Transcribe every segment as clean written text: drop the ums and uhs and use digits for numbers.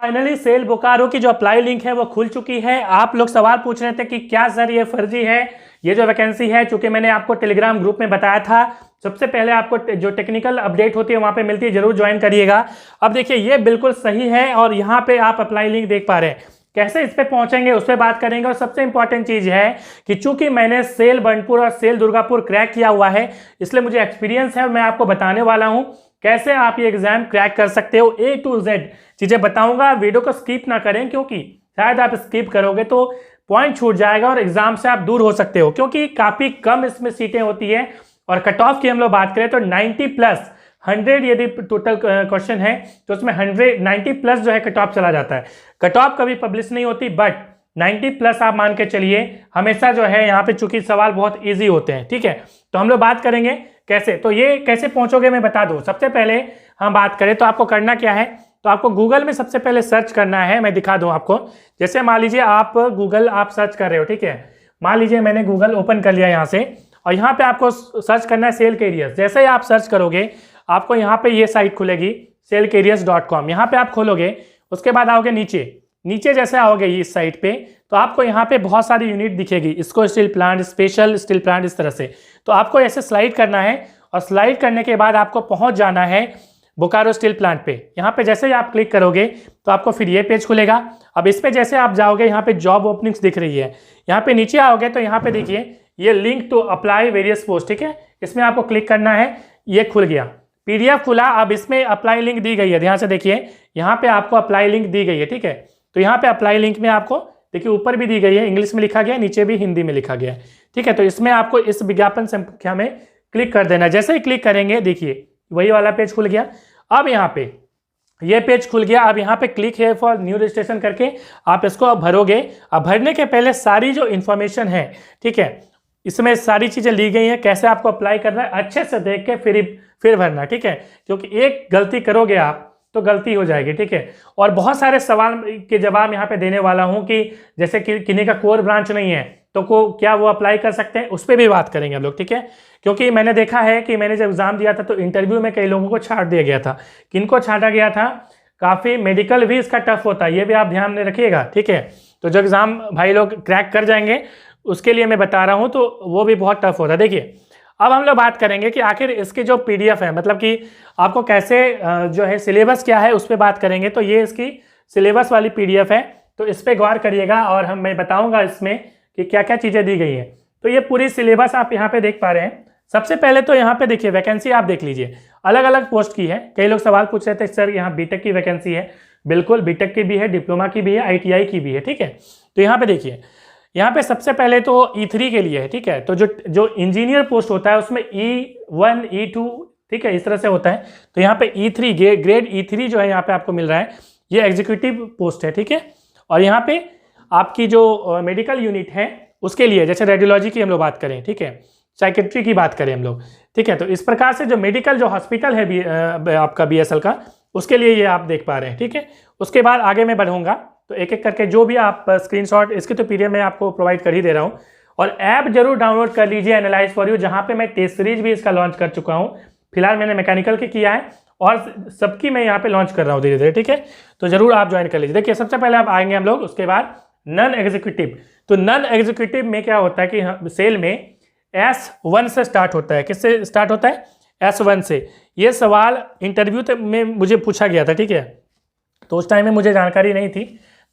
Finally cell Bokaro की जो apply link है वो खुल चुकी है। आप लोग सवाल पूछ रहे थे कि क्या सर ये फर्जी है, ये जो वैकेंसी है, चूंकि मैंने आपको टेलीग्राम ग्रुप में बताया था, सबसे पहले आपको जो टेक्निकल अपडेट होती है वहां पे मिलती है, जरूर ज्वाइन करिएगा। अब देखिए ये बिल्कुल सही है और यहाँ पे आप अप्लाई लिंक देख पा रहे हैं। कैसे इस पे पहुंचेंगे उस पर बात करेंगे। और सबसे इंपॉर्टेंट चीज है कि चूंकि मैंने सेल बंडपुर और सेल दुर्गापुर क्रैक किया हुआ है, इसलिए मुझे एक्सपीरियंस है और मैं आपको बताने वाला हूं कैसे आप ये एग्जाम क्रैक कर सकते हो। A to Z चीजें बताऊंगा, वीडियो को स्किप ना करें, क्योंकि शायद आप स्किप करोगे तो पॉइंट छूट जाएगा और एग्जाम से आप दूर हो सकते हो, क्योंकि काफी कम इसमें सीटें होती है। और कट ऑफ की हम लोग बात करें तो 90+100 यदि टोटल क्वेश्चन है तो उसमें 90+ जो है कट ऑफ चला जाता है। कट ऑफ कभी पब्लिश नहीं होती, बट 90+ आप मान के चलिए हमेशा जो है यहाँ पे, चूंकि सवाल बहुत ईजी होते हैं। ठीक है, तो हम लोग बात करेंगे कैसे। तो ये कैसे पहुंचोगे मैं बता दूं। सबसे पहले हम बात करें तो आपको करना क्या है, तो आपको गूगल में सबसे पहले सर्च करना है। मैं दिखा दूं आपको। जैसे मान लीजिए आप गूगल आप सर्च कर रहे हो, ठीक है, मान लीजिए मैंने गूगल ओपन कर लिया यहाँ से, और यहाँ पे आपको सर्च करना है सेल कैरियर्स। जैसे ही आप सर्च करोगे आपको यहाँ पे ये साइट खुलेगी sellcareers.com। यहाँ पे आप खोलोगे, उसके बाद आओगे नीचे जैसे आओगे इस साइट पे, तो आपको यहाँ पे बहुत सारी यूनिट दिखेगी, इसको steel plant, special steel plant, इस तरह से। तो आपको ऐसे स्लाइड करना है और स्लाइड करने के बाद आपको पहुंच जाना है बोकारो स्टील प्लांट पे। यहाँ पे जैसे ही आप क्लिक करोगे तो आपको फिर ये पेज खुलेगा। अब इस पे जैसे आप जाओगे यहाँ पे जॉब ओपनिंग्स दिख रही है, यहाँ पे नीचे आओगे तो यहाँ पे देखिए ये link to apply various post, ठीक है, इसमें आपको क्लिक करना है। ये खुल गया, PDF खुला। अब इसमें अप्लाई लिंक दी गई है, ध्यान से देखिए, यहाँ पे आपको अप्लाई लिंक दी गई है। ठीक है, तो यहाँ पे अप्लाई लिंक में आपको देखिए ऊपर भी दी गई है, इंग्लिश में लिखा गया है, नीचे भी हिंदी में लिखा गया है। ठीक है, तो इसमें आपको इस विज्ञापन संख्या में क्लिक कर देना। जैसे ही क्लिक करेंगे देखिए वही वाला पेज खुल गया। अब यहाँ पे ये पेज खुल गया। अब यहाँ पे क्लिक है फॉर न्यू रजिस्ट्रेशन करके आप इसको भरोगे। अब भरने के पहले सारी जो इन्फॉर्मेशन है, ठीक है, इसमें सारी चीजें ली गई हैं, कैसे आपको अप्लाई करना है अच्छे से देख के फिर भरना। ठीक है, क्योंकि एक गलती करोगे आप तो गलती हो जाएगी। ठीक है, और बहुत सारे सवाल के जवाब यहाँ पे देने वाला हूँ कि जैसे कि किन्हीं का कोर ब्रांच नहीं है तो क्या वो अप्लाई कर सकते हैं, उस पर भी बात करेंगे हम लोग। ठीक है, क्योंकि मैंने देखा है कि मैंने जब एग्जाम दिया था तो इंटरव्यू में कई लोगों को छांट दिया गया था। किनको छांटा गया था, काफ़ी मेडिकल भी इसका टफ होता है, ये भी आप ध्यान में रखिएगा। ठीक है, तो जब एग्जाम भाई लोग क्रैक कर जाएंगे उसके लिए मैं बता रहा हूँ, तो वो भी बहुत टफ होता है। देखिए अब हम लोग बात करेंगे कि आखिर इसकी जो PDF है, मतलब कि आपको कैसे जो है सिलेबस क्या है उस पर बात करेंगे। तो ये इसकी सिलेबस वाली PDF है, तो इस पर गौर करिएगा और मैं बताऊंगा इसमें कि क्या क्या चीज़ें दी गई हैं। तो ये पूरी सिलेबस आप यहाँ पे देख पा रहे हैं। सबसे पहले तो यहाँ पे देखिए वैकेंसी आप देख लीजिए, अलग अलग पोस्ट की है। कई लोग सवाल पूछ रहे थे सर यहाँ बीटेक की वैकेंसी है, बिल्कुल बीटेक की भी है, डिप्लोमा की भी है, ITI की भी है। ठीक है, तो यहाँ पे देखिए, यहाँ पे सबसे पहले तो E3 के लिए है। ठीक है, तो जो इंजीनियर पोस्ट होता है उसमें E1 E2, ठीक है, इस तरह से होता है। तो यहाँ पे E3 ग्रेड E3 जो है यहाँ पे आपको मिल रहा है, ये एग्जीक्यूटिव पोस्ट है। ठीक है, और यहाँ पे आपकी जो मेडिकल यूनिट है उसके लिए, जैसे रेडियोलॉजी की हम लोग बात करें, ठीक है, साइकेट्री की बात करें हम लोग, ठीक है, तो इस प्रकार से जो मेडिकल जो हॉस्पिटल है आपका BSL का, उसके लिए ये आप देख पा रहे हैं। ठीक है, उसके बाद आगे मैं बढ़ूंगा तो एक एक करके जो भी आप स्क्रीनशॉट, इसके तो PDF मैं आपको प्रोवाइड कर ही दे रहा हूँ। और ऐप जरूर डाउनलोड कर लीजिए एनालाइज फॉर यू, जहाँ पे मैं टेस्ट सीरीज भी इसका लॉन्च कर चुका हूँ। फिलहाल मैंने मैकेनिकल के किया है और सबकी मैं यहाँ पे लॉन्च कर रहा हूँ धीरे धीरे। ठीक है, तो जरूर आप ज्वाइन कर लीजिए। देखिए सबसे पहले आप आएंगे हम लोग, उसके बाद नॉन एग्जीक्यूटिव। तो नॉन एग्जीक्यूटिव में क्या होता है कि सेल में S1 से स्टार्ट होता है। किससे स्टार्ट होता है? S1 से। ये सवाल इंटरव्यू में मुझे पूछा गया था। ठीक है, तो उस टाइम में मुझे जानकारी नहीं थी।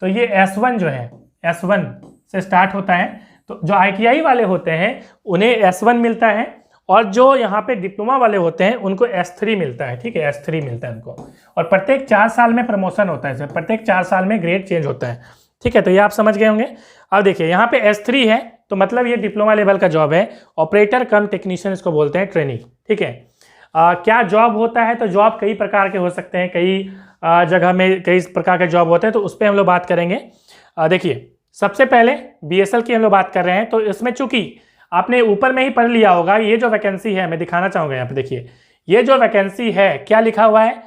तो ये S1 जो है, S1 से स्टार्ट होता है। तो जो ITI वाले होते हैं उन्हें S1 मिलता है, और जो यहाँ पे डिप्लोमा वाले होते हैं उनको S3 मिलता है। ठीक है, S3 मिलता है उनको। और प्रत्येक 4 साल में प्रमोशन होता है, प्रत्येक 4 साल में ग्रेड चेंज होता है। ठीक है, तो ये आप समझ गए होंगे। अब देखिए यहाँ पे S3 है, तो मतलब ये डिप्लोमा लेवल का जॉब है। ऑपरेटर कम टेक्नीशियन इसको बोलते हैं, ट्रेनिंग। ठीक है, क्या जॉब होता है? तो जॉब कई प्रकार के हो सकते हैं, कई जगह में कई प्रकार के जॉब होते हैं, तो उस पर हम लोग बात करेंगे। देखिए सबसे पहले BSL की हम लोग बात कर रहे हैं। तो इसमें चूंकि आपने ऊपर में ही पढ़ लिया होगा, ये जो वैकेंसी है मैं दिखाना चाहूँगा यहाँ पे। देखिए ये जो वैकेंसी है क्या लिखा हुआ है,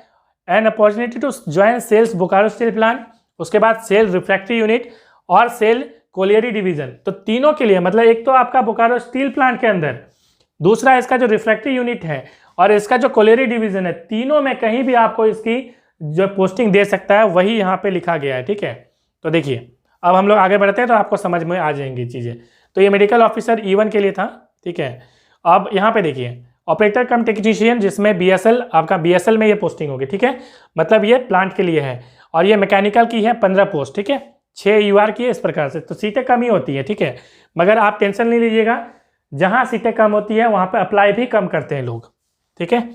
an opportunity to join SAIL's Bokaro steel plant, उसके बाद सेल रिफ्रैक्टरी यूनिट और सेल कोलियरी डिवीजन। तो तीनों के लिए, मतलब एक तो आपका बोकारो स्टील प्लांट के अंदर, दूसरा इसका जो रिफ्रैक्टरी यूनिट है और इसका जो कोलियरी डिवीजन है, तीनों में कहीं भी आपको इसकी जो पोस्टिंग दे सकता है वही यहाँ पे लिखा गया है, ठीक है। तो देखिए अब हम लोग आगे बढ़ते हैं तो आपको समझ में आ जाएंगी चीज़ें। तो ये मेडिकल ऑफिसर E1 के लिए था, ठीक है। अब यहाँ पे देखिए ऑपरेटर कम टेक्नीशियन, जिसमें BSL, आपका BSL में ये पोस्टिंग होगी, ठीक है। मतलब ये प्लांट के लिए है। और ये मैकेनिकल की है 15 पोस्ट, ठीक है। 6 UR की है इस प्रकार से। तो सीटें कम ही होती है, ठीक है। मगर आप टेंशन नहीं लीजिएगा, जहाँ सीटें कम होती है वहाँ पर अप्लाई भी कम करते हैं लोग, ठीक है।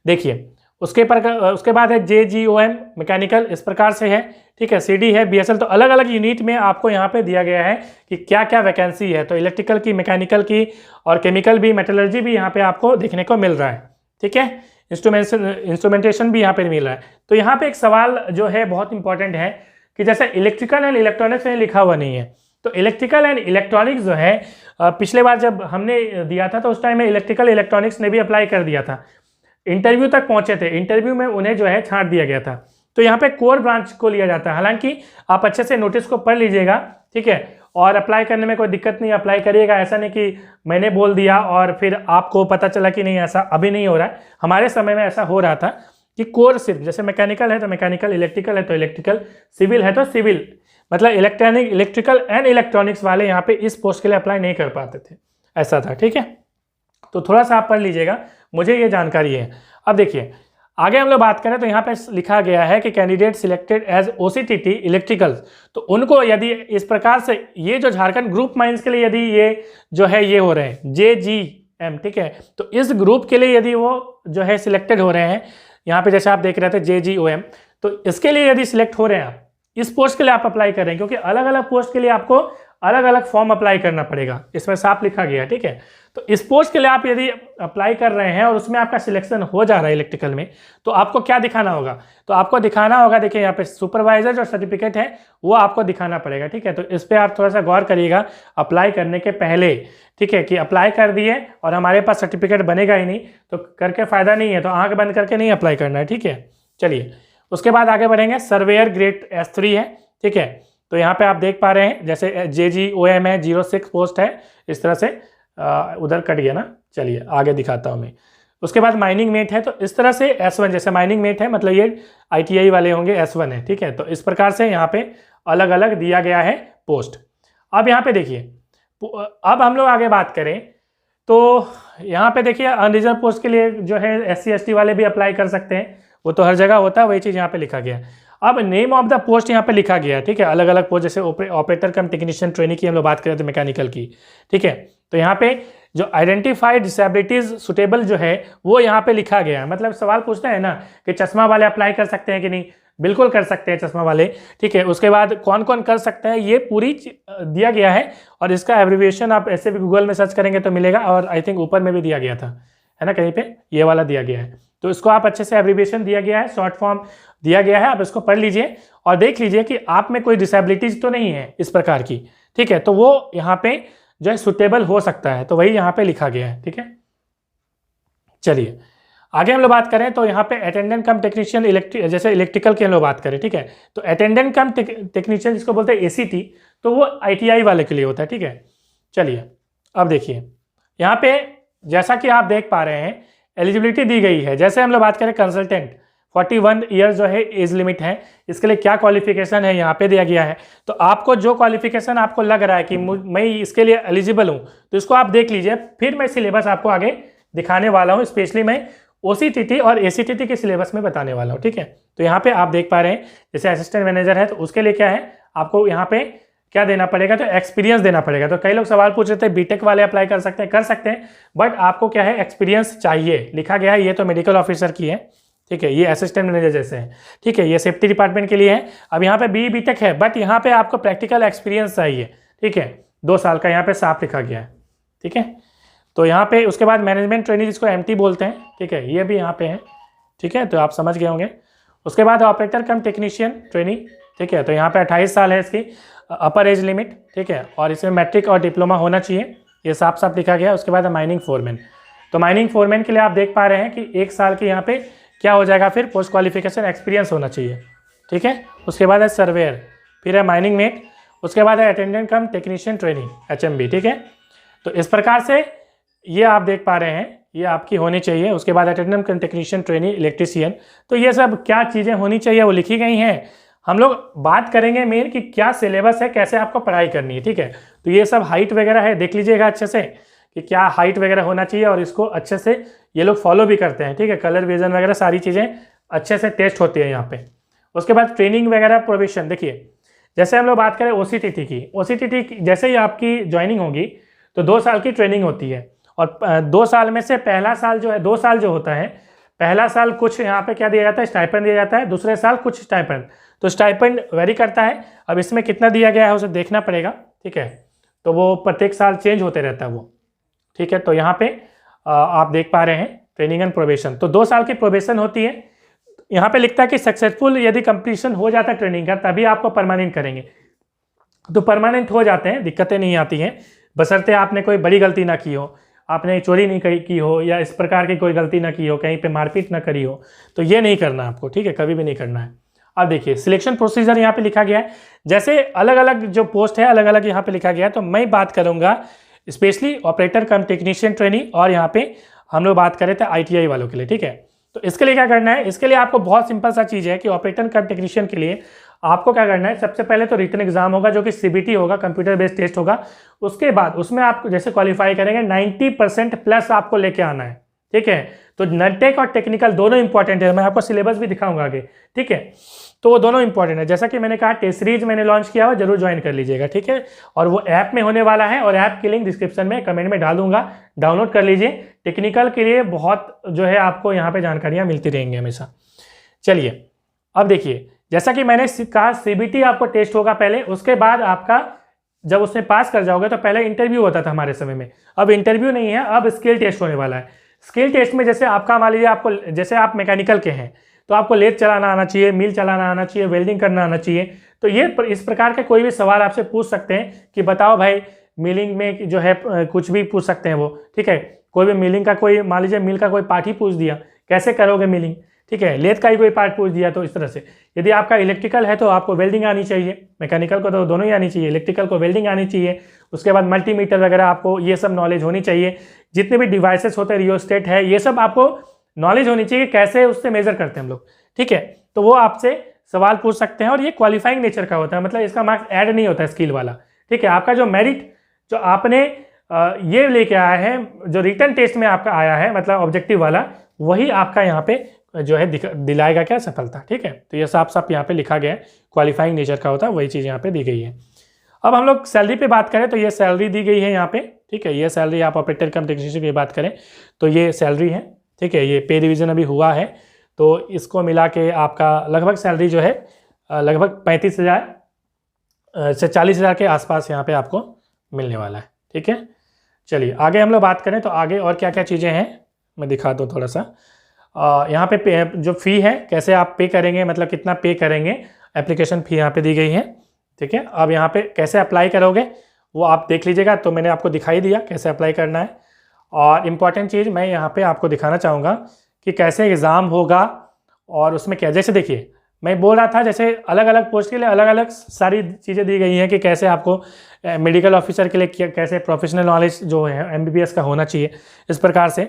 देखिए उसके बाद है JGOM मैकेनिकल, इस प्रकार से है, ठीक है। CD है BSL। तो अलग अलग यूनिट में आपको यहाँ पे दिया गया है कि क्या क्या वैकेंसी है। तो इलेक्ट्रिकल की, मैकेनिकल की और केमिकल भी, मेटलर्जी भी यहाँ पे आपको देखने को मिल रहा है, ठीक है। इंस्ट्रूमेंटेशन भी यहाँ पे मिल रहा है। तो यहाँ पे एक सवाल जो है बहुत इंपॉर्टेंट है कि जैसे इलेक्ट्रिकल एंड इलेक्ट्रॉनिक्स में लिखा हुआ नहीं है, तो इलेक्ट्रिकल एंड इलेक्ट्रॉनिक्स जो है पिछले बार जब हमने दिया था तो उस टाइम में इलेक्ट्रिकल इलेक्ट्रॉनिक्स ने भी अप्लाई कर दिया था, इंटरव्यू तक पहुंचे थे, इंटरव्यू में उन्हें जो है छांट दिया गया था। तो यहाँ पे कोर ब्रांच को लिया जाता है। हालांकि आप अच्छे से नोटिस को पढ़ लीजिएगा, ठीक है। और अप्लाई करने में कोई दिक्कत नहीं, अप्लाई करिएगा। ऐसा नहीं कि मैंने बोल दिया और फिर आपको पता चला कि नहीं, ऐसा अभी नहीं हो रहा है। हमारे समय में ऐसा हो रहा था कि कोर सिर्फ, जैसे मैकेनिकल है तो मैकेनिकल, इलेक्ट्रिकल है तो इलेक्ट्रिकल, सिविल है तो सिविल, मतलब इलेक्ट्रिकल एंड इलेक्ट्रॉनिक्स वाले यहाँ पे इस पोस्ट के लिए अप्लाई नहीं कर पाते थे, ऐसा था, ठीक है। तो थोड़ा सा आप पढ़ लीजिएगा, मुझे ये जानकारी है। अब देखिए आगे हम लोग बात करें तो यहाँ पे लिखा गया है कि candidate selected as OCTT electrical, तो उनको यदि इस प्रकार से, ये जो झारखंड ग्रुप माइंस के लिए यदि ये जो है ये हो रहे हैं JGM, ठीक है। तो इस ग्रुप के लिए यदि वो जो है सिलेक्टेड हो रहे हैं, यहाँ पे जैसे आप देख रहे थे JGOM, तो इसके लिए यदि सिलेक्ट हो रहे हैं आप, इस पोस्ट के लिए आप अप्लाई कर रहे हैं, क्योंकि अलग अलग पोस्ट के लिए आपको अलग अलग फॉर्म अप्लाई करना पड़ेगा, इसमें साफ लिखा गया है, ठीक है। तो इस पोस्ट के लिए आप यदि अप्लाई कर रहे हैं और उसमें आपका सिलेक्शन हो जा रहा है इलेक्ट्रिकल में, तो आपको क्या दिखाना होगा? तो आपको दिखाना होगा, देखिए यहाँ पे सुपरवाइजर जो सर्टिफिकेट है वो आपको दिखाना पड़ेगा, ठीक है। तो इस पर आप थोड़ा सा गौर करिएगा अप्लाई करने के पहले, ठीक है, कि अप्लाई कर दिए और हमारे पास सर्टिफिकेट बनेगा ही नहीं तो करके फायदा नहीं है, तो आंख बंद करके नहीं अप्लाई करना है, ठीक है। चलिए उसके बाद आगे बढ़ेंगे। सर्वेयर ग्रेड S3 है, ठीक है। तो यहाँ पे आप देख पा रहे हैं जैसे JGOM है, 06 पोस्ट है, इस तरह से उधर कट गया ना, चलिए आगे दिखाता हूँ मैं। उसके बाद माइनिंग मेट है, तो इस तरह से S1, जैसे माइनिंग मेट है मतलब ये ITI वाले होंगे, S1 है, ठीक है। तो इस प्रकार से यहाँ पे अलग अलग दिया गया है पोस्ट। अब यहाँ पे देखिए, अब हम लोग आगे बात करें तो यहाँ पे देखिए अनरिजर्व पोस्ट के लिए जो है SC ST वाले भी अप्लाई कर सकते हैं, वो तो हर जगह होता है, वही चीज़ यहाँ पे लिखा गया है। अब नेम ऑफ द पोस्ट यहाँ पे लिखा गया है, ठीक है। अलग अलग पोस्ट, जैसे ऑपरेटर कम टेक्नीशियन ट्रेनिंग की हम लोग बात करें तो मैकेनिकल की, ठीक है। तो यहाँ पे जो आइडेंटिफाइड डिसेबिलिटीज सुटेबल जो है वो यहाँ पे लिखा गया है। मतलब सवाल पूछता है ना कि चश्मा वाले अप्लाई कर सकते हैं कि नहीं, बिल्कुल कर सकते हैं चश्मा वाले, ठीक है। उसके बाद कौन कौन कर सकते हैं ये पूरी दिया गया है, और इसका एब्रिविएशन आप ऐसे भी गूगल में सर्च करेंगे तो मिलेगा, और आई थिंक ऊपर में भी दिया गया था, है ना, कहीं पे ये वाला दिया गया है। तो इसको आप अच्छे से एब्रिविएशन दिया गया है, शॉर्ट फॉर्म दिया गया है, आप इसको पढ़ लीजिए और देख लीजिए कि आप में कोई डिसेबिलिटीज तो नहीं है इस प्रकार की, ठीक है। तो वो यहाँ पे जो है सुटेबल हो सकता है, तो वही यहाँ पे लिखा गया है, ठीक है। चलिए आगे हम लोग बात करें तो यहाँ पे अटेंडेंट कम टेक्नीशियन जैसे इलेक्ट्रिकल की हम लोग बात करें, ठीक है। तो अटेंडेंट कम टेक्नीशियन जिसको बोलते हैं ACT, तो वो ITI वाले के लिए होता है, ठीक है। चलिए अब देखिए यहाँ पे जैसा कि आप देख पा रहे हैं एलिजिबिलिटी दी गई है। जैसे हम लोग बात करें कंसल्टेंट, 41 ईयर जो है एज लिमिट है, इसके लिए क्या क्वालिफिकेशन है यहाँ पे दिया गया है। तो आपको जो क्वालिफिकेशन आपको लग रहा है कि मैं इसके लिए एलिजिबल हूँ, तो इसको आप देख लीजिए, फिर मैं सिलेबस आपको आगे दिखाने वाला हूँ, स्पेशली मैं OCTT और ACTT के सिलेबस में बताने वाला हूँ, ठीक है। तो यहाँ पे आप देख पा रहे हैं जैसे असिस्टेंट मैनेजर है, तो उसके लिए क्या है, आपको यहाँ पे क्या देना पड़ेगा, तो एक्सपीरियंस देना पड़ेगा। तो कई लोग सवाल पूछ रहे थे बीटेक वाले अप्लाई कर सकते हैं, बट आपको क्या है, एक्सपीरियंस चाहिए, लिखा गया है। ये तो मेडिकल ऑफिसर की है, ठीक है, ये असिस्टेंट मैनेजर जैसे है, ठीक है, ये सेफ्टी डिपार्टमेंट के लिए है। अब यहाँ पे BTech है, बट यहाँ पे आपको प्रैक्टिकल एक्सपीरियंस चाहिए, ठीक है, 2 साल का यहाँ पे साफ लिखा गया है, ठीक है। तो यहाँ पे उसके बाद मैनेजमेंट ट्रेनिंग जिसको MT बोलते हैं, ठीक है, ये भी यहाँ पे है, ठीक है, तो आप समझ गए होंगे। उसके बाद ऑपरेटर कम टेक्नीशियन ट्रेनिंग, ठीक है, तो यहाँ पे 28 साल है इसकी अपर एज लिमिट, ठीक है, और इसमें मैट्रिक और डिप्लोमा होना चाहिए, ये साफ साफ लिखा गया है। उसके बाद माइनिंग फोरमैन, तो माइनिंग फोरमैन के लिए आप देख पा रहे हैं कि 1 साल के यहाँ पे क्या हो जाएगा, फिर पोस्ट क्वालिफिकेशन एक्सपीरियंस होना चाहिए, ठीक है। उसके बाद है सर्वेयर, फिर है माइनिंग मेट, उसके बाद है अटेंडेंट कम टेक्नीशियन ट्रेनिंग HMB, ठीक है। तो इस प्रकार से ये आप देख पा रहे हैं ये आपकी होनी चाहिए। उसके बाद अटेंडेंट टेक्नीशियन ट्रेनी इलेक्ट्रीशियन, तो ये सब क्या चीज़ें होनी चाहिए वो लिखी गई हैं। हम लोग बात करेंगे मेन कि क्या सिलेबस है, कैसे आपको पढ़ाई करनी है, ठीक है। तो ये सब हाइट वगैरह है, देख लीजिएगा अच्छे से कि क्या हाइट वगैरह होना चाहिए, और इसको अच्छे से ये लोग फॉलो भी करते हैं, ठीक है। कलर विजन वगैरह सारी चीज़ें अच्छे से टेस्ट होती है यहाँ पे। उसके बाद ट्रेनिंग वगैरह प्रोविजन, देखिए जैसे हम लोग बात करें OCTT की, OCTT जैसे ही आपकी ज्वाइनिंग होगी तो 2 साल की ट्रेनिंग होती है, और 2 साल में से पहला साल जो है, 2 साल जो होता है, पहला साल कुछ यहाँ पे क्या दिया जाता है, स्टाइपेंड दिया जाता है, दूसरे साल कुछ स्टाइपेंड, तो स्टाइपेंड वेरी करता है। अब इसमें कितना दिया गया है उसे देखना पड़ेगा, ठीक है। तो वो प्रत्येक साल चेंज होते रहता है वो, ठीक है। तो यहाँ पे आप देख पा रहे हैं ट्रेनिंग एंड प्रोबेशन, तो 2 साल की प्रोबेशन होती है। यहाँ पे लिखता है कि सक्सेसफुल यदि कंप्लीशन हो जाता है ट्रेनिंग का तभी आपको परमानेंट करेंगे, तो परमानेंट हो जाते हैं, दिक्कतें नहीं आती हैं, बशर्ते आपने कोई बड़ी गलती ना की हो, आपने चोरी नहीं की हो, या इस प्रकार की कोई गलती ना की हो, कहीं पे मारपीट ना करी हो, तो ये नहीं करना आपको, ठीक है, कभी भी नहीं करना है। अब देखिए सिलेक्शन प्रोसीजर यहाँ पे लिखा गया है, जैसे अलग अलग जो पोस्ट है अलग अलग यहाँ पे लिखा गया है, तो मैं बात करूँगा स्पेशली ऑपरेटर कम टेक्नीशियन ट्रेनी, और यहाँ पे हम लोग बात कर रहे थे ITI वालों के लिए, ठीक है। तो इसके लिए क्या करना है, इसके लिए आपको बहुत सिंपल सा चीज़ है कि ऑपरेटर कम टेक्नीशियन के लिए आपको क्या करना है, सबसे पहले तो रिटन एग्जाम होगा जो कि CBT होगा, कंप्यूटर बेस्ड टेस्ट होगा। उसके बाद उसमें आप जैसे क्वालिफाई करेंगे 90% प्लस आपको लेके आना है, ठीक है। तो NTEC और टेक्निकल दोनों इंपॉर्टेंट है, मैं आपको सिलेबस भी दिखाऊंगा आगे, ठीक है। तो वो दोनों इंपॉर्टेंट है, जैसा कि मैंने कहा टेस्ट सीरीज मैंने लॉन्च किया हुआ, जरूर ज्वाइन कर लीजिएगा, ठीक है। और वो ऐप में होने वाला है, और ऐप की लिंक डिस्क्रिप्शन में कमेंट में डाल दूंगा, डाउनलोड कर लीजिए। टेक्निकल के लिए बहुत जो है आपको यहाँ पे जानकारियाँ मिलती रहेंगी हमेशा। चलिए अब देखिए, जैसा कि मैंने कहा CBT आपको टेस्ट होगा पहले, उसके बाद आपका जब उसमें पास कर जाओगे तो पहले इंटरव्यू होता था हमारे समय में, अब इंटरव्यू नहीं है, अब स्किल टेस्ट होने वाला है। स्किल टेस्ट में जैसे आपका मान लीजिए आपको, जैसे आप मैकेनिकल के हैं तो आपको लेथ चलाना आना चाहिए, मिल चलाना आना चाहिए, वेल्डिंग करना आना चाहिए। तो ये इस प्रकार के कोई भी सवाल आपसे पूछ सकते हैं कि बताओ भाई मिलिंग में जो है, कुछ भी पूछ सकते हैं वो, ठीक है। कोई भी मिलिंग का कोई मान लीजिए मिल का कोई पार्ट ही पूछ दिया, कैसे करोगे मिलिंग, ठीक है। लेथ का ही कोई पार्ट पूछ दिया, तो इस तरह से। यदि आपका इलेक्ट्रिकल है तो आपको वेल्डिंग आनी चाहिए, मैकेनिकल को तो दोनों ही आनी चाहिए, इलेक्ट्रिकल को वेल्डिंग आनी चाहिए। उसके बाद मल्टीमीटर वगैरह आपको ये सब नॉलेज होनी चाहिए, जितने भी डिवाइसेस होते हैं, रियोस्टेट है, ये सब आपको नॉलेज होनी चाहिए, कैसे उससे मेजर करते हैं हम लोग, ठीक है। तो वो आपसे सवाल पूछ सकते हैं, और ये क्वालिफाइंग नेचर का होता है, मतलब इसका मार्क्स ऐड नहीं होता है स्किल वाला, ठीक है। आपका जो मेरिट जो आपने ये लेके आया है, जो रिटन टेस्ट में आपका आया है, मतलब ऑब्जेक्टिव वाला, वही आपका यहाँ पे जो है दिलाएगा क्या, सफलता, ठीक है। तो ये साफ साफ यहाँ पे लिखा गया है, क्वालिफाइंग नेचर का होता है, वही चीज़ यहाँ पे दी गई है। अब हम लोग सैलरी पे बात करें तो ये सैलरी दी गई है यहाँ पे, ठीक है। ये सैलरी आप ऑपरेटर कम टेक्नीशियन की बात करें तो ये सैलरी है, ठीक है। ये पे रिवीजन अभी हुआ है, तो इसको मिला के आपका लगभग सैलरी जो है लगभग 35,000 से 40,000 के आसपास यहाँ पे आपको मिलने वाला है, ठीक है। चलिए आगे हम लोग बात करें तो आगे और क्या क्या चीज़ें हैं मैं दिखा दूँ थोड़ा सा। यहाँ पे जो फ़ी है कैसे आप पे करेंगे, मतलब कितना पे करेंगे, एप्लीकेशन फ़ी यहाँ पे दी गई है, ठीक है। अब यहाँ पे कैसे अप्लाई करोगे वो आप देख लीजिएगा, तो मैंने आपको दिखाई दिया कैसे अप्लाई करना है। और इम्पॉर्टेंट चीज़ मैं यहाँ पे आपको दिखाना चाहूँगा कि कैसे एग्ज़ाम होगा, और उसमें क्या, जैसे देखिए मैं बोल रहा था जैसे अलग अलग पोस्ट के लिए अलग अलग सारी चीज़ें दी गई हैं कि कैसे आपको मेडिकल ऑफिसर के लिए कैसे प्रोफेशनल नॉलेज जो है MBBS का होना चाहिए, इस प्रकार से।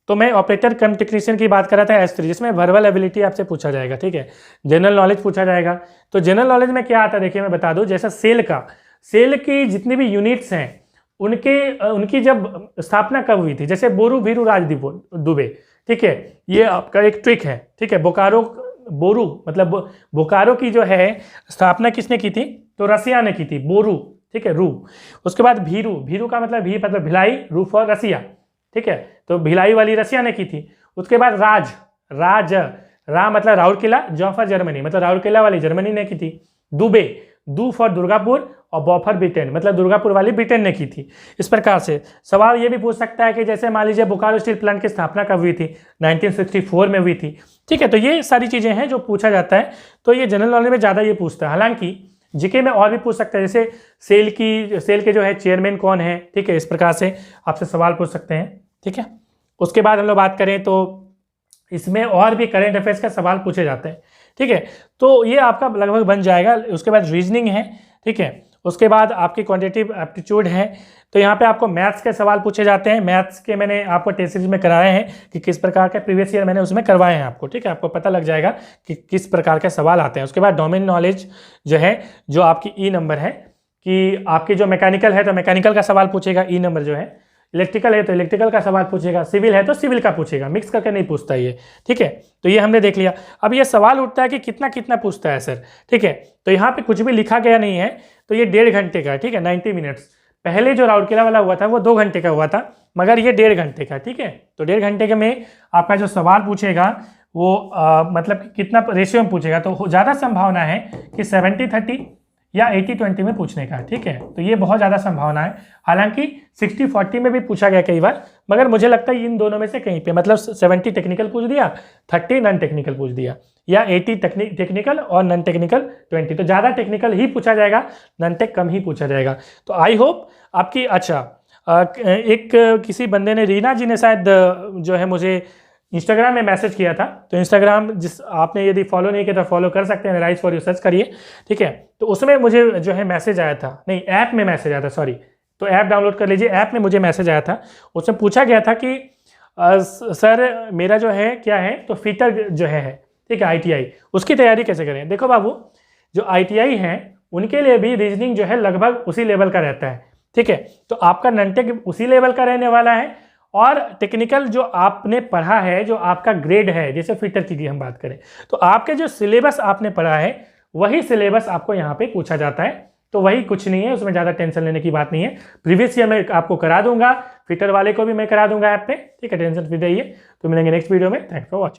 तो मैं ऑपरेटर कम टेक्नीशियन की बात कर रहा था S3, जिसमें वर्बल एबिलिटी आपसे पूछा जाएगा, ठीक है। जनरल नॉलेज पूछा जाएगा, तो जनरल नॉलेज में क्या आता है देखिए मैं बता दूं, जैसा सेल की जितनी भी यूनिट्स हैं उनकी जब स्थापना कब हुई थी, जैसे बोरू भीरू राज दुबे, ठीक है, ये आपका एक ट्रिक है, ठीक है। बोरू मतलब बोकारो की जो है स्थापना किसने की थी, तो रसिया ने की थी, बोरू, ठीक है, रू। उसके बाद भीरू का मतलब भी मतलब भिलाई, रू फॉर रसिया, ठीक है, तो भिलाई वाली रसिया ने की थी। उसके बाद रा मतलब राउरकेला, जॉफर जर्मनी मतलब राउरकेला वाली जर्मनी ने की थी। दू फॉर दुर्गापुर, और बॉफर ब्रिटेन मतलब दुर्गापुर वाली ब्रिटेन ने की थी। इस प्रकार से सवाल ये भी पूछ सकता है कि जैसे मान लीजिए बोकारो स्टील प्लांट की स्थापना कब हुई थी, 1964 में हुई थी, ठीक है। तो ये सारी चीज़ें हैं जो पूछा जाता है, तो ये जनरल नॉलेज में ज़्यादा ये पूछता है। हालांकि जीके में और भी पूछ सकता है, जैसे सेल के जो है चेयरमैन कौन है, ठीक है, इस प्रकार से आपसे सवाल पूछ सकते हैं, ठीक है। उसके बाद हम लोग बात करें तो इसमें और भी करेंट अफेयर्स का सवाल पूछे जाते हैं, ठीक है। तो ये आपका लगभग बन जाएगा। उसके बाद रीजनिंग है, ठीक है। उसके बाद आपकी क्वांटिटेटिव एप्टीट्यूड है, तो यहाँ पे आपको मैथ्स के सवाल पूछे जाते हैं। मैथ्स के मैंने आपको टेस्ट सीरीज में कराए हैं कि किस प्रकार के प्रीवियस ईयर मैंने उसमें करवाए हैं आपको, ठीक है। आपको पता लग जाएगा कि किस प्रकार के सवाल आते हैं। उसके बाद डोमेन नॉलेज जो है, जो आपकी ई नंबर है, कि आपकी जो मैकेनिकल है तो मैकेनिकल का सवाल पूछेगा, ई नंबर जो है। इलेक्ट्रिकल है तो इलेक्ट्रिकल का सवाल पूछेगा, सिविल है तो सिविल का पूछेगा, मिक्स करके नहीं पूछता ये, ठीक है। तो ये हमने देख लिया। अब ये सवाल उठता है कि कितना कितना पूछता है सर, ठीक है। तो यहाँ पे कुछ भी लिखा गया नहीं है, तो ये 1.5 घंटे का, ठीक है, 90 मिनट्स। पहले जो राउरकेला वाला हुआ था वो 2 घंटे का हुआ था, मगर ये 1.5 घंटे का, ठीक है। तो 1.5 घंटे के में आपका जो सवाल पूछेगा वो मतलब कितना रेशियो में पूछेगा, तो ज़्यादा संभावना है कि 70-30 या 80-20 में पूछने का, ठीक है। तो ये बहुत ज़्यादा संभावना है। हालांकि 60-40 में भी पूछा गया कई बार, मगर मुझे लगता है इन दोनों में से कहीं पे, मतलब 70 टेक्निकल पूछ दिया, 30 नॉन टेक्निकल पूछ दिया, या 80 टेक्निकल और नॉन टेक्निकल 20। तो ज़्यादा टेक्निकल ही पूछा जाएगा, नॉन टेक कम ही पूछा जाएगा। तो आई होप आपकी, अच्छा एक किसी बंदे ने, रीना जी ने शायद जो है मुझे इंस्टाग्राम में मैसेज किया था। तो इंस्टाग्राम जिस आपने यदि फॉलो नहीं किया तो फॉलो कर सकते हैं, राइज फॉर यू सर्च करिए, ठीक है। तो उसमें मुझे जो है मैसेज आया था, नहीं ऐप में मैसेज आया था, सॉरी। तो ऐप डाउनलोड कर लीजिए, ऐप में मुझे मैसेज आया था। उसमें पूछा गया था कि सर मेरा जो है क्या है, तो फिटर जो है, ठीक है, ITI, उसकी तैयारी कैसे करें। देखो बाबू, जो ITI हैं उनके लिए भी रीजनिंग जो है लगभग उसी लेवल का रहता है, ठीक है। तो आपका नॉन-टेक उसी लेवल का रहने वाला है, और टेक्निकल जो आपने पढ़ा है, जो आपका ग्रेड है, जैसे फिटर की हम बात करें, तो आपके जो सिलेबस आपने पढ़ा है वही सिलेबस आपको यहाँ पे पूछा जाता है। तो वही, कुछ नहीं है उसमें, ज़्यादा टेंशन लेने की बात नहीं है। प्रीवियस ईयर मैं आपको करा दूंगा, फिटर वाले को भी मैं करा दूंगा ऐप पे, ठीक है, टेंशन फ्री रहिए। तो मिलेंगे नेक्स्ट वीडियो में। Thanks for watching.